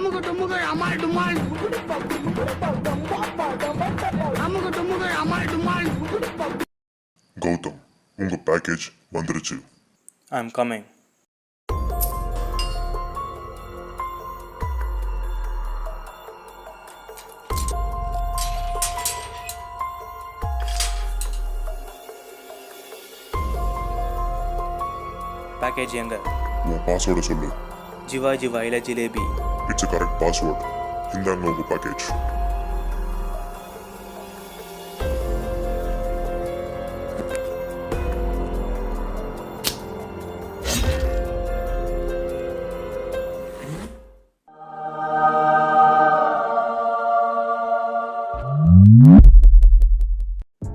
அமுகு டுமுகு அமால் டுமால் அமுகு டுமுகு அமால் டுமால். கௌதம், உங்க பேக்கேஜ் வந்துருச்சு. I'm coming. Package எங்க? உன் பாஸ்வேர்டை சொல்லு. ஜிவாஜி வாயில ஜிலேபி. It's correct password. இந்தாங்க உங்க பேக்கேஜ்.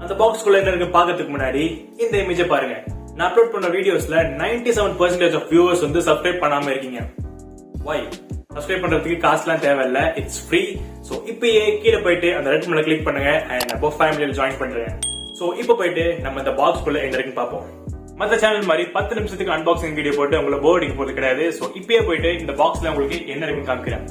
அந்த பாக்ஸ்குள்ள என்ன இருக்கு பாக்கிறதுக்கு முன்னாடி இந்த இமேஜை பாருங்க. நான் அப்லோட் பண்ண வீடியோஸ்ல 97% ஆஃப் வியூவர்ஸ் வந்து சப்ஸ்கிரைப் பண்ணாம இருக்கீங்க. வை? சப்ஸ்கிரைப் பண்றதுக்கு காசுலாம் தேவையில்ல, இட்ஸ் ஃப்ரீ. சோ இப்பயே கீழே போயிட்டு அந்த ரெட் பட்டனை கிளிக் பண்ணுங்க அண்ட் above ஃபேமிலியில ஜாயின் பண்றேன். சோ இப்போ போயிட்டு நம்ம இந்த பாக்ஸ்குள்ள என்ன இருக்குன்னு பாப்போம். மற்ற சேனல் மாதிரி 10 நிமிஷத்துக்கு அன்பாக்சிங் வீடியோ போட்டு உங்களை போர் அடிக்க போறது கிடையாது. சோ இப்பயே போயிட்டு இந்த பாக்ஸ்ல உங்களுக்கு என்ன இருக்குன்னு காமிக்கிறேன்.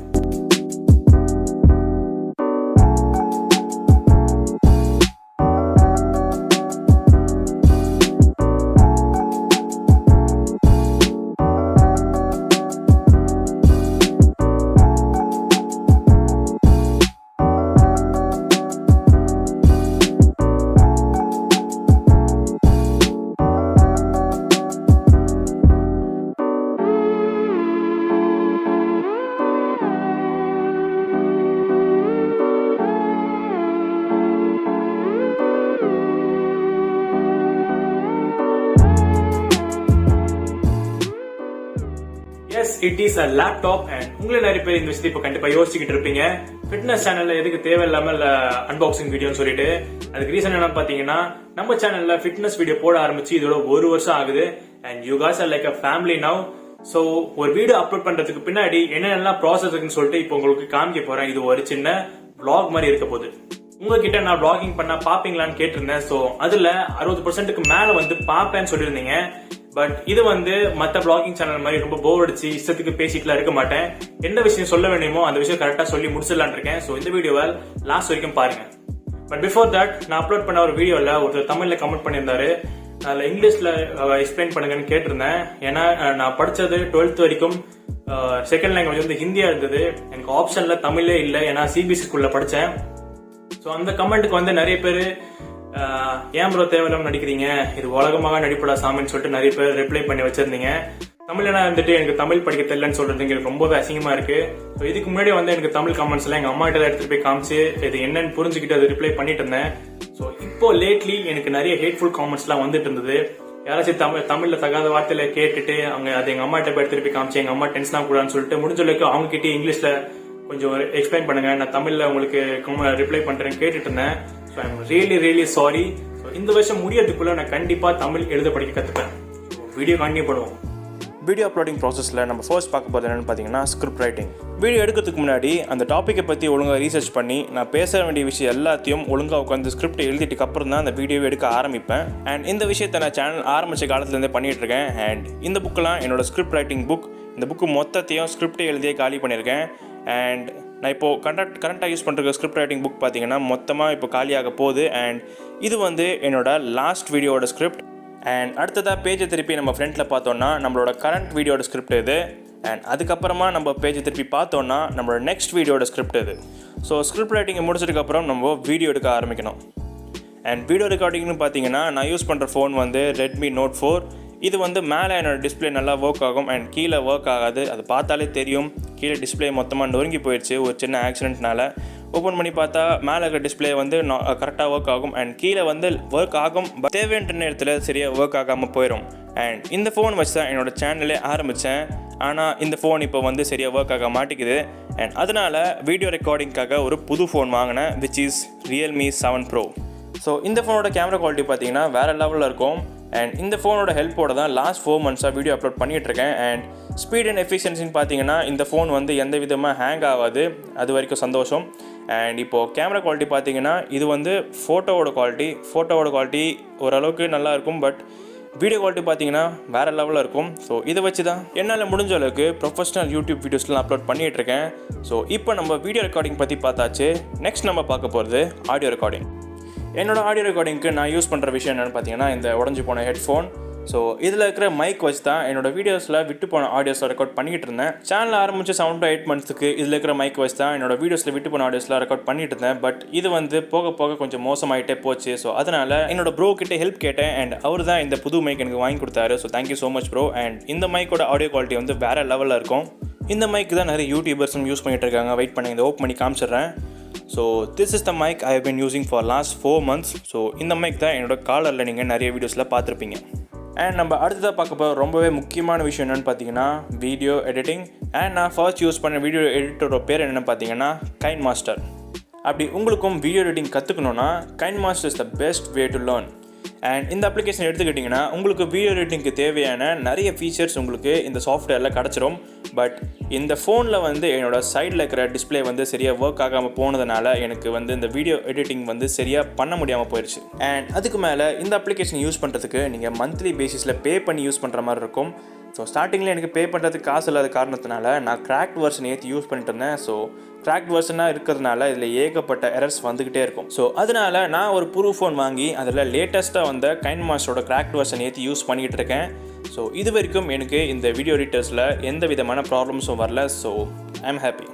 Yes, it is a laptop and உங்களை நிறைய பேர் இந்த விஷயத்தை இப்ப கண்டிப்பா யோசிச்சுக்கிட்டு இருப்பீங்க. ஃபிட்னஸ் சேனல்ல எதுக்கு தேவையில்லாம அன்பாக்சிங் வீடியோன்னு சொல்லிட்டு அதுக்கு ரீசன் என்ன பாத்தீங்கன்னா, நம்ம சேனல்ல ஃபிட்னஸ் வீடியோ போட ஆரம்பிச்சு இதோட 1 வருஷம் ஆகுது and you guys are like a family now. So ஒரு வீடியோ அப்லோட் பண்றதுக்கு பின்னாடி என்னென்னலாம் ப்ராசஸ் இருக்குன்னு சொல்லிட்டு இப்போ உங்களுக்கு காமிக்க போறேன். இது ஒரு சின்ன vlog மாதிரி இருக்க போகுது. உங்ககிட்ட நான் vlogging பண்ணா பாப்பீங்களான்னு கேட்டிருந்தேன். சோ அதுல 60%க்கு மேல வந்து பாப்பேன்னு சொல்லிருந்தீங்க. பட் இது வந்து மத்த vlogging சேனல் மாதிரி ரொம்ப போர் அடிச்சு இஷ்டத்துக்கு பேசிட்டுலாம் இருக்க மாட்டேன். என்ன விஷயம் சொல்ல வேண்டுமோ அந்த விஷயம் கரெக்டா சொல்லி முடிச்சிடலான் இருக்கேன். சோ இந்த வீடியோவை லாஸ்ட் வரைக்கும் பாருங்க. பட் பிஃபோர் தட் நான் அப்லோட் பண்ண ஒரு வீடியோல ஒருத்தர் தமிழ்ல கமெண்ட் பண்ணியிருந்தாரு. அதுல இங்கிலீஷ்ல எக்ஸ்பிளைன் பண்ணுங்கன்னு கேட்டிருந்தேன். ஏன்னா நான் படிச்சது 12th வரைக்கும் செகண்ட் லாங்குவேஜ் வந்து ஹிந்தியா இருந்தது. எனக்கு ஆப்ஷன்ல தமிழே இல்லை, ஏன்னா சிபிஎஸ்சி ஸ்கூல்ல படிச்சேன். சோ அந்த கமெண்ட்டுக்கு வந்து நிறைய பேரு ஏன் ப்ரோ தேவையில்லாம நடிக்கிறீங்க, இது உலகமாக நடிப்படா சாமின்னு சொல்லிட்டு நிறைய பேர் ரிப்ளை பண்ணி வச்சிருந்தீங்க. தமிழ்னா வந்துட்டு எனக்கு தமிழ் படிக்க தெரியலன்னு சொல்றது எனக்கு ரொம்பவே அசிங்கமா இருக்கு. இதுக்கு முன்னாடி வந்து எனக்கு தமிழ் கமெண்ட்ஸ் எல்லாம் எங்க அம்மா கிட்ட எடுத்துட்டு போய் காமிச்சு இது என்னன்னு புரிஞ்சுக்கிட்டு அதை ரிப்ளை பண்ணிட்டு இருந்தேன். சோ இப்போ லேட்லி எனக்கு நிறைய ஹேட்ஃபுல் காமெண்ட்ஸ் எல்லாம் வந்துட்டு இருந்தது. யாராச்சும் தமிழ்ல தகாத வார்த்தையில கேட்டுட்டு அவங்க அதை எங்க அம்மா கிட்ட போய் எடுத்துட்டு போய் காமிச்சு எங்க அம்மா டென்ஷன் ஆகக்கூடாதுன்னு சொல்லிட்டு முடிஞ்ச அளவுக்கு அவங்க கிட்டே இங்கிலீஷ்ல கொஞ்சம் எக்ஸ்பிளைன் பண்ணுங்க, நான் தமிழ்ல உங்களுக்கு ரிப்ளை பண்றேன்னு கேட்டுட்டு இருந்தேன். So I am really sorry. So இந்த வருஷம் முடியறதுக்குள்ள நான் கண்டிப்பா தமிழ் எழுத படிக்க கத்துப்பேன். வீடியோ கண்டினியூ பண்ணுவோம். வீடியோ அப்லோடிங் ப்ராசஸில் நம்ம ஃபர்ஸ்ட் பார்க்க போகிறது என்னென்னு பார்த்தீங்கன்னா ஸ்கிரிப்ட் ரைட்டிங். வீடியோ எடுக்கிறதுக்கு முன்னாடி அந்த டாப்பிக்கை பற்றி ஒழுங்காக ரீசர்ச் பண்ணி நான் பேச வேண்டிய விஷயம் எல்லாத்தையும் ஒழுங்காக உட்காந்து ஸ்கிரிப்ட் எழுதிட்டுக்கு அப்புறம் தான் அந்த வீடியோவை எடுக்க ஆரம்பிப்பேன். அண்ட் இந்த விஷயத்தை நான் சேனல் ஆரம்பித்த காலத்துலேருந்தே பண்ணிகிட்டு இருக்கேன். அண்ட் இந்த புக்கெலாம் என்னோட ஸ்கிரிப்ட் ரைட்டிங் புக். இந்த புக்கு மொத்தத்தையும் ஸ்கிரிப்டை எழுதியே காலி பண்ணியிருக்கேன். அண்ட் நான் இப்போது கரண்ட்டாக யூஸ் பண்ணுற ஸ்கிரிப்ட் ரைட்டிங் புக் பார்த்தீங்கன்னா மொத்தமாக இப்போ காலியாக போகுது. அண்ட் இது வந்து என்னோட லாஸ்ட் வீடியோட ஸ்கிரிப்ட். அண்ட் அடுத்ததாக பேஜை திருப்பி நம்ம ஃப்ரண்ட்டில் பார்த்தோன்னா நம்மளோட கரண்ட் வீடியோட ஸ்கிரிப்ட் இது. அண்ட் அதுக்கப்புறமா நம்ம பேஜை திருப்பி பார்த்தோன்னா நம்மளோட நெக்ஸ்ட் வீடியோட ஸ்கிரிப்ட் இது. ஸோ ஸ்கிரிப்ட் ரைட்டிங்கை முடிச்சதுக்கப்புறம் நம்ம வீடியோ எடுக்க ஆரம்பிக்கணும். அண்ட் வீடியோ ரெக்கார்டிங்னு பார்த்தீங்கன்னா நான் யூஸ் பண்ணுற ஃபோன் வந்து ரெட்மி நோட் 4. இது வந்து மேலே என்னோடய டிஸ்பிளே நல்லா ஒர்க் ஆகும் அண்ட் கீழே ஒர்க் ஆகாது. அது பார்த்தாலே தெரியும், கீழே டிஸ்பிளே மொத்தமாக நொறுங்கி போயிடுச்சு ஒரு சின்ன ஆக்சிடென்ட்னால. ஓப்பன் பண்ணி பார்த்தா மேலே இருக்கிற டிஸ்பிளே வந்து கரெக்டாக ஒர்க் ஆகும் அண்ட் கீழே வந்து ஒர்க் ஆகும், பட் தேவையான நேரத்தில் சரியாக ஒர்க் ஆகாமல் போயிடும். அண்ட் இந்த ஃபோன் வச்சு தான் என்னோடய சேனலே ஆரம்பித்தேன். ஆனால் இந்த ஃபோன் இப்போ வந்து சரியாக ஒர்க் ஆக மாட்டேங்குது. அண்ட் அதனால் வீடியோ ரெக்கார்டிங்காக ஒரு புது ஃபோன் வாங்கினேன், which is Realme 7 Pro. So இந்த ஃபோனோட கேமரா குவாலிட்டி பார்த்தீங்கன்னா வேறு லெவலில் இருக்கும். அண்ட் இந்த ஃபோனோட ஹெல்ப்போட தான் லாஸ்ட் 4 months வீடியோ அப்லோட் பண்ணிகிட்ருக்கேன். அண்ட் ஸ்பீட் அண்ட் எஃபிஷியன்சின்னு பார்த்தீங்கன்னா இந்த ஃபோன் வந்து எந்த விதமாக ஹேங் ஆகாது, அது வரைக்கும் சந்தோஷம். அண்ட் இப்போது கேமரா குவாலிட்டி பார்த்தீங்கன்னா இது வந்து ஃபோட்டோவோட குவாலிட்டி ஓரளவுக்கு நல்லாயிருக்கும். பட் வீடியோ குவாலிட்டி பார்த்தீங்கன்னா வேறு லெவலில் இருக்கும். ஸோ இதை வச்சு தான் என்னால் முடிஞ்ச அளவுக்கு ப்ரொஃபஷனல் யூடியூப் வீடியோஸ்லாம் அப்லோட் பண்ணிகிட்டு இருக்கேன். ஸோ இப்போ நம்ம வீடியோ ரெக்கார்டிங் பற்றி பார்த்தாச்சு. நெக்ஸ்ட் நம்ம பார்க்க போகிறது ஆடியோ ரெக்கார்டிங். என்னோட ஆடியோ ரெக்கார்டிங்க்கு நான் யூஸ் பண்ணுற விஷயம் என்னென்னு பார்த்தீங்கன்னா இந்த உடஞ்சி போன ஹெட்ஃபோன். ஸோ இதில் இருக்கிற மைக் வச்சு தான் என்னோடய வீடியோஸில் விட்டு போன ஆடியோஸில் ரெக்கார்ட் பண்ணிகிட்டு இருந்தேன். சேனல் ஆரம்பித்து 7 to 8 monthsக்கு இதில் இருக்கிற மைக் வச்சு தான் என்னோடய வீடியோஸில் விட்டு போன ஆடியோஸில் ரெக்கார்ட் பண்ணிட்டு இருந்தேன். பட் இது வந்து போக போக கொஞ்சம் மோசமாயிட்டே போச்சு. ஸோ அதனால் என்னோட ப்ரோ கிட்டே ஹெல்ப் கேட்டேன் அண்ட் அவர் தான் இந்த புது மைக் எனக்கு வாங்கி கொடுத்தாரு. So thank you so much bro. And இந்த மைக்கோட ஆடியோ குவாலிட்டி வந்து வேறு லெவலில் இருக்கும். இந்த மைக் தான் நிறைய யூடியூபர்ஸும் யூஸ் பண்ணிகிட்டு இருக்காங்க. வெயிட் பண்ணி இதை ஓப்பன் பண்ணி காமிச்சிடுறேன். So this is the mic I have been using for last 4 months. ஸோ இந்த மைக் தான் என்னோட காலரில் நீங்கள் நிறைய வீடியோஸில் பார்த்துருப்பீங்க. அண்ட் நம்ம அடுத்ததாக பார்க்க போகிற ரொம்பவே முக்கியமான விஷயம் என்னென்னு பார்த்தீங்கன்னா வீடியோ எடிட்டிங். அண்ட் நான் ஃபர்ஸ்ட் யூஸ் பண்ண வீடியோ எடிட்டரோட பேர் என்னென்னு பார்த்தீங்கன்னா KineMaster. அப்படி உங்களுக்கும் வீடியோ எடிட்டிங் கற்றுக்கணுன்னா KineMaster is the best way to learn. And இந்த அப்ளிகேஷன் எடுத்துக்கிட்டிங்கன்னா உங்களுக்கு வீடியோ எடிட்டிங்க்கு தேவையான நிறைய ஃபீச்சர்ஸ் உங்களுக்கு இந்த சாஃப்ட்வேரில் கிடச்சிரும். பட் இந்த ஃபோனில் வந்து என்னோடய சைடில் இருக்கிற டிஸ்பிளே வந்து சரியாக ஒர்க் ஆகாமல் போனதுனால எனக்கு வந்து இந்த வீடியோ எடிட்டிங் வந்து சரியாக பண்ண முடியாமல் போயிடுச்சு. அண்ட் அதுக்கு மேலே இந்த அப்ளிகேஷன் யூஸ் பண்ணுறதுக்கு நீங்கள் மந்த்லி பேசிஸில் பே பண்ணி யூஸ் பண்ணுற மாதிரி இருக்கும். ஸோ ஸ்டார்டிங்கில் எனக்கு பே பண்ணுறதுக்கு காசு இல்லாத காரணத்தினால நான் கிராக்ட் வெர்ஷன் ஏற்றி யூஸ் பண்ணிட்டு இருந்தேன். ஸோ கிராக்ட் வெர்ஷனாக இருக்கிறதுனால இதில் ஏகப்பட்ட எரர்ஸ் வந்துக்கிட்டே இருக்கும். ஸோ அதனால் நான் ஒரு புது ஃபோன் வாங்கி அதில் லேட்டஸ்ட்டாக வந்த KineMasterோட கிராக்ட் வெர்ஷன் ஏற்றி யூஸ் பண்ணிக்கிட்டு இருக்கேன். ஸோ இது வரைக்கும் எனக்கு இந்த வீடியோ எடிட்டர்ஸில் எந்த விதமான ப்ராப்ளம்ஸும் வரல. So I am happy.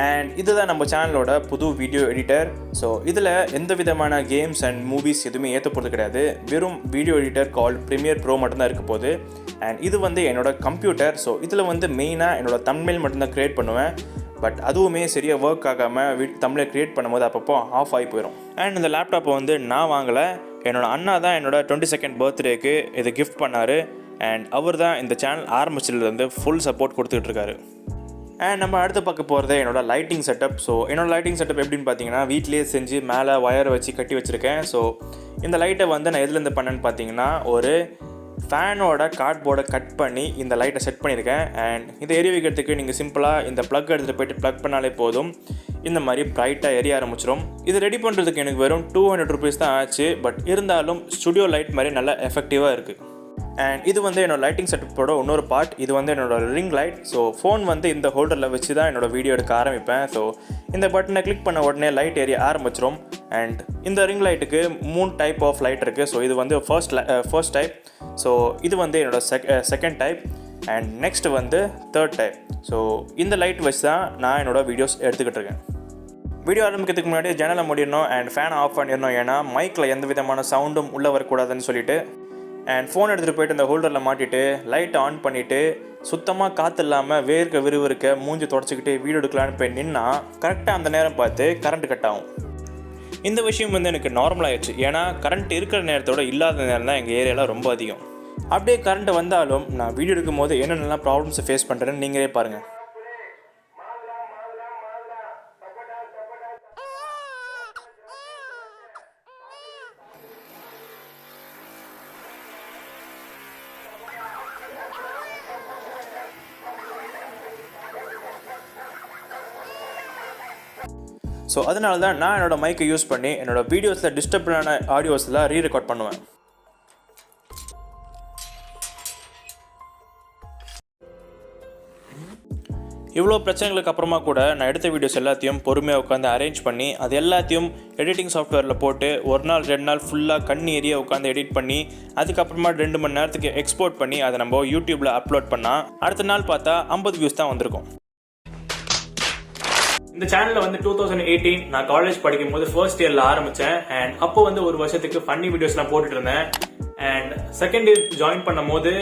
And இதுதான் நம்ம சேனலோட புது வீடியோ எடிட்டர். ஸோ இதில் எந்த விதமான கேம்ஸ் அண்ட் மூவிஸ் எதுவுமே ஏற்ற போகிறது கிடையாது. வெறும் video editor called Premiere Pro மட்டும்தான் இருக்க போகுது. அண்ட் இது வந்து என்னோட கம்ப்யூட்டர். ஸோ இதில் வந்து மெயினாக என்னோடய தம்ப்நெயில் மட்டும்தான் க்ரியேட் பண்ணுவேன். பட் அதுவுமே சரியாக ஒர்க் ஆகாமல் தம்ப்நெயில் க்ரியேட் பண்ணும்போது அப்பப்போ ஆஃப் ஆகி போயிடும். அண்ட் இந்த லேப்டாப்பை வந்து நான் வாங்கலை, என்னோடய அண்ணா தான் என்னோட 22nd பர்த்டேக்கு இதை கிஃப்ட் பண்ணார். அண்ட் அவர் தான் இந்த சேனல் ஆரம்பிச்சதுலேருந்து ஃபுல் சப்போர்ட் கொடுத்துட்ருக்காரு. அண்ட் நம்ம அடுத்து பார்க்க போகிறது என்னோடய லைட்டிங் செட்டப். ஸோ என்னோடய லைட்டிங் செட்டப் எப்படின்னு பார்த்தீங்கன்னா வீட்டிலேயே செஞ்சு மேலே ஒயரை வச்சு கட்டி வச்சுருக்கேன். ஸோ இந்த லைட்டை வந்து நான் எதுலேருந்து பண்ணேன்னு பார்த்தீங்கன்னா ஒரு ஃபேனோட கார்ட்போர்டை கட் பண்ணி இந்த லைட்டை செட் பண்ணியிருக்கேன். அண்ட் இதை எரிய வைக்கிறதுக்கு நீங்கள் சிம்பிளாக இந்த ப்ளக் எடுத்துகிட்டு போய்ட்டு ப்ளக் பண்ணாலே போதும், இந்த மாதிரி ப்ரைட்டாக எரிய ஆரம்பிச்சிடும். இது ரெடி பண்ணுறதுக்கு எனக்கு வெறும் 200 rupees தான் ஆச்சு. பட் இருந்தாலும் ஸ்டுடியோ லைட் மாதிரி நல்லா எஃபெக்டிவாக இருக்குது. அண்ட் இது வந்து என்னோடய லைட்டிங் செட்டப்போட இன்னொரு பார்ட். இது வந்து என்னோடய ரிங் லைட். ஸோ ஃபோன் வந்து இந்த ஹோல்டரில் வச்சு தான் என்னோடய வீடியோ எடுக்க ஆரம்பிப்பேன். ஸோ இந்த பட்டனை கிளிக் பண்ண உடனே லைட் எரிய ஆரம்பிச்சிடும். அண்ட் இந்த ரிங் லைட்டுக்கு 3 டைப் ஆஃப் லைட் இருக்குது. ஸோ இது வந்து ஃபர்ஸ்ட் டைப். ஸோ இது வந்து என்னோடய செகண்ட் டைப் அண்ட் நெக்ஸ்ட் வந்து தேர்ட் டைப். ஸோ இந்த லைட் வச்சு தான் நான் என்னோடய வீடியோஸ் எடுத்துக்கிட்டு இருக்கேன். வீடியோ ஆரம்பிக்கிறதுக்கு முன்னாடி ஜன்னலை மூடிடணும் அண்ட் ஃபேனை ஆஃப் பண்ணிடணும். ஏன்னா மைக்கில் எந்த விதமான சவுண்டும் உள்ளே வரக்கூடாதுன்னு சொல்லிட்டு. அண்ட் ஃபோன் எடுத்துகிட்டு போய்ட்டு இந்த ஹோல்டரில் மாட்டிட்டு லைட்டை ஆன் பண்ணிவிட்டு சுத்தமாக காற்று இல்லாமல் வேர்க்க விறுவிறுக்க மூஞ்சி தொடச்சிக்கிட்டு வீடியோ எடுக்கலான்னு போய் நின்னா கரெக்டாக அந்த நேரம் பார்த்து கரண்ட் கட் ஆகும். இந்த விஷயம் வந்து எனக்கு நார்மலாகிடுச்சு. ஏன்னா கரண்ட் இருக்கிற நேரத்தோட இல்லாத நேரம் தான் எங்கள் ஏரியாவில் ரொம்ப அதிகம். அப்படியே கரண்ட் வந்தாலும் நான் வீடியோ எடுக்கும் போது என்னென்னலாம் ப்ராப்ளம்ஸை ஃபேஸ் பண்ணுறேன்னு நீங்களே பாருங்கள். ஸோ அதனால தான் நான் என்னோடய மைக்கை யூஸ் பண்ணி என்னோடய வீடியோஸில் டிஸ்டர்பான ஆடியோஸ்லாம் ரீரெக்கார்ட் பண்ணுவேன். இவ்வளோ பிரச்சனைகளுக்கு அப்புறமா கூட நான் எடுத்த வீடியோஸ் எல்லாத்தையும் பொறுமையாக உட்காந்து அரேஞ்ச் பண்ணி அது எல்லாத்தையும் எடிட்டிங் சாஃப்ட்வேரில் போட்டு 1 நாள் 2 நாள் ஃபுல்லாக கண் ஏரியா உட்காந்து எடிட் பண்ணி அதுக்கப்புறமா 2 மணி நேரத்துக்கு எக்ஸ்போர்ட் பண்ணி அதை நம்ம யூடியூப்பில் அப்லோட் பண்ணால் அடுத்த நாள் பார்த்தா 50 வியூஸ் தான் வந்திருக்கும். இந்த சேனல்ல வந்து 2018 நான் காலேஜ் படிக்கும் போது ஃபர்ஸ்ட் இயர்ல ஆரம்பிச்சேன். அண்ட் அப்போ வந்து ஒரு வருஷத்துக்கு ஃபன்னி வீடியோஸ் நான் போட்டுட்டு இருந்தேன். அண்ட் செகண்ட் இயர் ஜாயின் பண்ணும் போது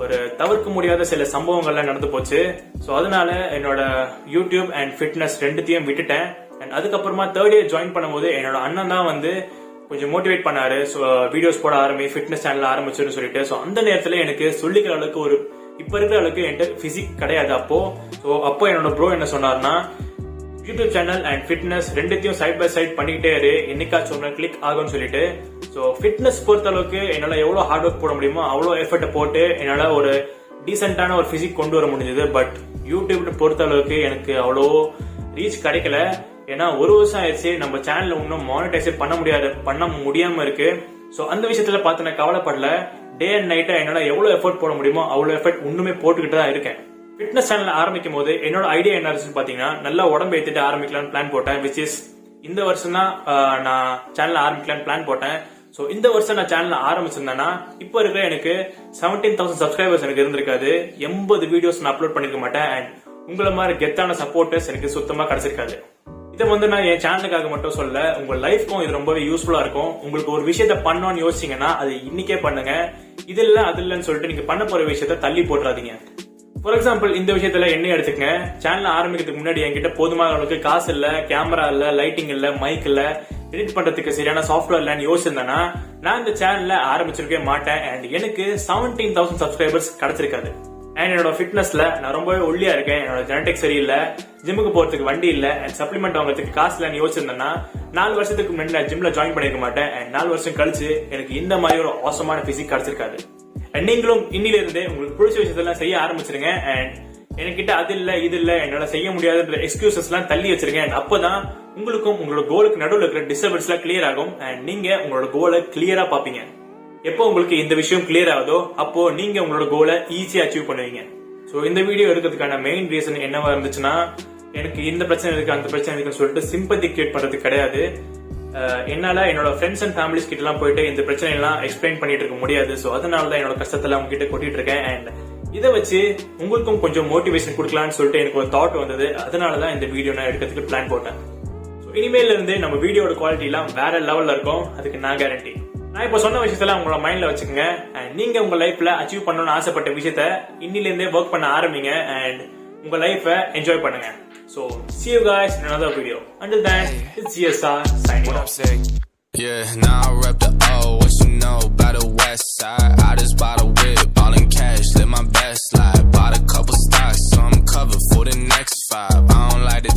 ஒரு தவிர்க்க முடியாத சில சம்பவங்கள்லாம் நடந்து போச்சு. ஸோ அதனால என்னோட யூடியூப் அண்ட் ஃபிட்னஸ் ரெண்டுத்தையும் விட்டுட்டேன். அண்ட் அதுக்கப்புறமா தேர்ட் இயர் ஜாயின் பண்ணும்போது என்னோட அண்ணன் தான் வந்து கொஞ்சம் மோட்டிவேட் பண்ணாரு. ஸோ வீடியோஸ் போட ஃபிட்னஸ் சேனல் ஆரம்பிச்சுன்னு சொல்லிட்டு. ஸோ அந்த நேரத்தில் எனக்கு சொல்லிக்கிற அளவுக்கு ஒரு இப்ப இருக்கிற அளவுக்கு என்கிட்ட பிசிக் கிடையாது அப்போ. ஸோ அப்போ என்னோட ப்ரோ என்ன சொன்னார்னா யூடியூப் சேனல் அண்ட் ஃபிட்னஸ் ரெண்டுத்தையும் சைட் பை சைட் பண்ணிக்கிட்டே இரு, என்னைக்காச்சும் ஒன்று கிளிக் ஆகும்னு சொல்லிட்டு. ஸோ ஃபிட்னஸ் பொறுத்த அளவுக்கு என்னால எவ்வளவு ஹார்ட் ஒர்க் போட முடியுமோ அவ்வளோ எஃபர்ட்டை போட்டு என்னால ஒரு டீசென்டான ஒரு பிசிக் கொண்டு வர முடிஞ்சது. பட் யூடியூப் பொறுத்த அளவுக்கு எனக்கு அவ்வளோ ரீச் கிடைக்கல. ஏன்னா ஒரு வருஷம் ஆயிடுச்சு, நம்ம சேனல்ல இன்னும் மானிட்டைஸ் பண்ண முடியாம இருக்கு. ஸோ அந்த விஷயத்துல பார்த்து நான் கவலைப்படல. டே அண்ட் நைட்டா என்னால எவ்வளவு எஃபர்ட் போட முடியுமோ அவ்வளவு எஃபர்ட் இன்னுமே போட்டுக்கிட்டு தான் இருக்கேன். ஃபிட்னஸ் சேனல் ஆரம்பிக்கும் போது என்னோட ஐடியா என்ன இருந்துச்சுன்னு பாத்தீங்கன்னா, நல்லா உடம்பு ஏத்திட்டு ஆரம்பிக்கலாம்னு பிளான் போட்டேன். விச் இஸ் இந்த வருஷம் தான் நான் சேனல் ஆரம்பிக்கலாம்னு பிளான் போட்டேன். சோ இந்த வருஷம் நான் சேனல் ஆரம்பிச்சிருந்தேன்னா இப்ப இருக்கிற எனக்கு 17,000 சப்ஸ்கிரைபர்ஸ் எனக்கு இருந்திருக்காது. 80 வீடியோஸ் நான் அப்லோட் பண்ணிருக்க மாட்டேன். அண்ட் உங்களை மாதிரி கெத்தான சப்போர்ட்டர்ஸ் எனக்கு சுத்தமா கிடைச்சிருக்காது. இதை நான் என் சேனலுக்காக மட்டும் சொல்ல, உங்க லைஃப்க்கும் இது ரொம்பவே யூஸ்ஃபுல்லா இருக்கும். உங்களுக்கு ஒரு விஷயத்த பண்ணணும்னு யோசிச்சீங்கன்னா அது இன்னைக்கே பண்ணுங்க. இது இல்ல அது இல்லன்னு சொல்லிட்டு நீங்க பண்ண போற விஷயத்த தள்ளி போட்டுறாதீங்க. ஃபார் எக்ஸாம்பிள் இந்த விஷயத்துல என்ன எடுத்துக்கங்க. சேனல் ஆரம்பிக்கிறதுக்கு முன்னாடி என்கிட்ட போதுமான அளவுக்கு காசு இல்ல, கேமரா இல்ல, லைட்டிங் இல்ல, மைக் இல்ல, எடிட் பண்றதுக்கு சரியான சாஃப்ட்வேர் இல்லன்னு யோசிச்சிருந்தேன்னா நான் இந்த சேனல்ல ஆரம்பிச்சிருக்கவே மாட்டேன். அண்ட் எனக்கு 17,000 சப்ஸ்கிரைபர்ஸ் கிடைச்சிருக்காது. அண்ட் என்னோட ஃபிட்னஸ்ல நான் ரொம்பவே ஒல்லியா இருக்கேன். என்னோட ஜெனடிக் சரியில்லை, ஜிம்முக்கு போறதுக்கு வண்டி இல்ல, அண்ட் சப்ளிமெண்ட் வாங்குறதுக்கு காசு இல்லன்னு யோசிச்சிருந்தேன்னா 4 வருஷத்துக்கு முன்னாடி நான் ஜிம்ல ஜாயின் பண்ணிருக்க மாட்டேன். அண்ட் 4 வருஷம் கழிச்சு எனக்கு இந்த மாதிரி ஒரு ஆசமான பிசிக் கிடைச்சிருக்காது. அண்ட் நீங்களும் இன்னில இருந்து உங்களுக்கு பிடிச்ச விஷயத்தெல்லாம் செய்ய ஆரம்பிச்சிருங்க. அண்ட் என்கிட்ட அது இல்ல இது இல்ல என்னால செய்ய முடியாதுன்ற எக்ஸ்கியூசஸ் எல்லாம் தள்ளி வச்சிருங்க. அண்ட் அப்பதான் உங்களுக்கும் உங்களோட கோலுக்கு நடுவில் இருக்கிற டிஸ்டர்பன்ஸ் எல்லாம் கிளியர் ஆகும். அண்ட் நீங்க உங்களோட கோலை கிளியரா பாப்பீங்க. எப்போ உங்களுக்கு இந்த விஷயம் கிளியர் ஆகுதோ அப்போ நீங்க உங்களோட கோலை ஈஸியா அச்சீவ் பண்ணுவீங்க. சோ இந்த வீடியோ எடுக்கிறதுக்கான மெயின் ரீசன் என்னவா இருந்துச்சுன்னா, எனக்கு இந்த பிரச்சனை இருக்கு அந்த பிரச்சனை இருக்குன்னு சொல்லிட்டு சிம்பத்தி கிரியேட் பண்றது கிடையாது. என்னால என்னோட ஃப்ரெண்ட்ஸ் அண்ட் ஃபேமிலிஸ் கிட்ட எல்லாம் போயிட்டு இந்த பிரச்சனை எல்லாம் எக்ஸ்பிளைன் பண்ணிட்டு இருக்க முடியாது. சோ அதனாலதான் என்னோட கஷ்டத்துல அவங்க கிட்ட கொட்டிட்டு இருக்கேன். அண்ட் இதை வச்சு உங்களுக்கும் கொஞ்சம் மோட்டிவேஷன் கொடுக்கலாம்னு சொல்லிட்டு எனக்கு ஒரு தாட் வந்தது. அதனாலதான் இந்த வீடியோ நான் எடுக்கிறதுக்கு பிளான் போட்டேன். இனிமேல இருந்து நம்ம வீடியோட குவாலிட்டி எல்லாம் வேற லெவல்ல இருக்கும், அதுக்கு நான் கேரண்டி. நான் இப்ப சொன்ன விஷயத்தெல்லாம் உங்களோட மைண்ட்ல வச்சுக்கோங்க. அண்ட் நீங்க உங்க லைஃப்ல அச்சீவ் பண்ணணும்னு ஆசைப்பட்ட விஷயத்த இன்னில இருந்தே ஒர்க் பண்ண ஆரம்பிங்க. அண்ட் உங்க லைஃபை என்ஜாய் பண்ணுங்க. So, see you guys in another video. Until then, it's GSR signing off. Yeah, now I rep the O, what you know about the west side. I just bought a whip, all in cash, live my best life. Bought a couple stocks, so I'm covered for the next 5. I don't like the